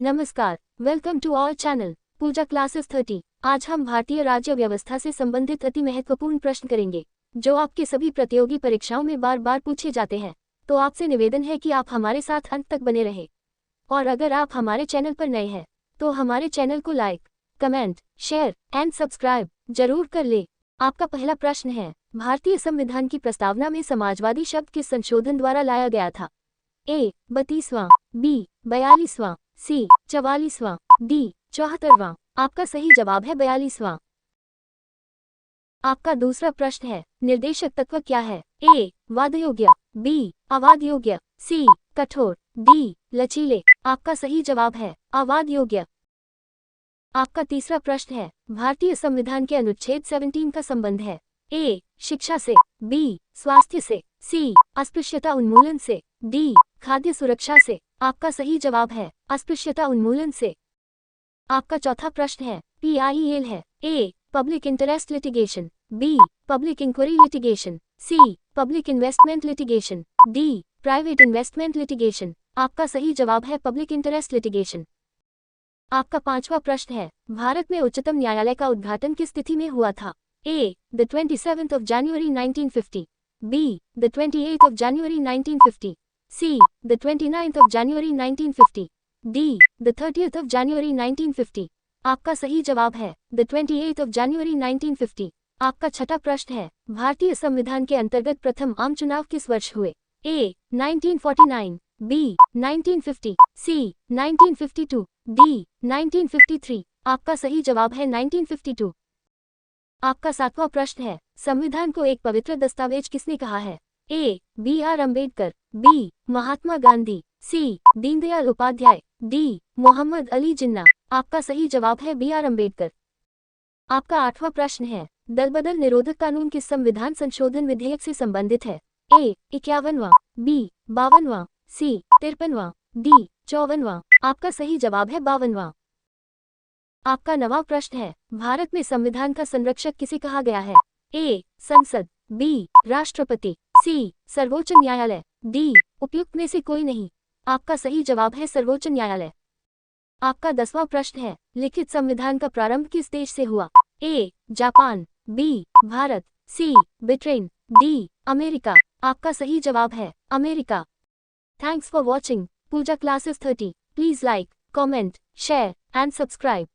नमस्कार, welcome to our channel Puja classes 30। आज हम भारतीय राज्य व्यवस्था से संबंधित अति महत्वपूर्ण प्रश्न करेंगे जो आपके सभी प्रतियोगी परीक्षाओं में बार बार पूछे जाते हैं। तो आपसे निवेदन है कि आप हमारे साथ अंत तक बने रहें। और अगर आप हमारे चैनल पर नए हैं तो हमारे चैनल को like, comment, share and subscribe जरूर कर ले। आपका पहला प्रश्न है, भारतीय संविधान की प्रस्तावना में समाजवादी शब्द किस संशोधन द्वारा लाया गया था? ए 32वां, बी 42वां, सी 44वां, डी 74वां। आपका सही जवाब है 42वां। आपका दूसरा प्रश्न है, निर्देशक तत्व क्या है? ए वादयोग्य, बी अवादयोग्य, सी कठोर, डी लचीले। आपका सही जवाब है अवादयोग्य। आपका तीसरा प्रश्न है, भारतीय संविधान के अनुच्छेद 17 का संबंध है? ए शिक्षा से, बी स्वास्थ्य से, सी अस्पृश्यता उन्मूलन से, डी खाद्य सुरक्षा से। आपका सही जवाब है अस्पृश्यता उन्मूलन से। आपका चौथा प्रश्न है, PIL है? A public interest litigation, B public inquiry litigation, C public investment litigation, D private investment litigation. आपका सही जवाब है पब्लिक इंटरेस्ट लिटिगेशन। आपका पांचवा प्रश्न है, भारत में उच्चतम न्यायालय का उद्घाटन किस तिथि में हुआ था? A the 27th of January 1950, B the 28th of January 1950, C the 29th of January 1950, D the 30th of January 1950। आपका सही जवाब है द 28th of January 1950। आपका छठा प्रश्न है, भारतीय संविधान के अंतर्गत प्रथम आम चुनाव किस वर्ष हुए? ए 1949, बी 1950, सी 1952, डी 1953। आपका सही जवाब है 1952। आपका सातवां प्रश्न है, संविधान को एक पवित्र दस्तावेज किसने कहा है? ए BR अम्बेडकर, बी महात्मा गांधी, सी दीनदयाल उपाध्याय, डी मोहम्मद अली जिन्ना। आपका सही जवाब है BR अम्बेडकर। आपका आठवां प्रश्न है, दलबदल निरोधक कानून किस संविधान संशोधन विधेयक से संबंधित है? ए 51वां, बी 52वां, सी 53वां, डी 54वां। आपका सही जवाब है 52वां। आपका नवां प्रश्न है, भारत में संविधान का संरक्षक किसे कहा गया है? ए संसद, बी राष्ट्रपति, सी सर्वोच्च न्यायालय, डी उपयुक्त में से कोई नहीं। आपका सही जवाब है सर्वोच्च न्यायालय। आपका 10वां प्रश्न है, लिखित संविधान का प्रारंभ किस देश से हुआ? A Japan, B Bharat, C Britain, D America. आपका सही जवाब है America. Thanks for watching Puja classes 30। Please like, comment, share and subscribe.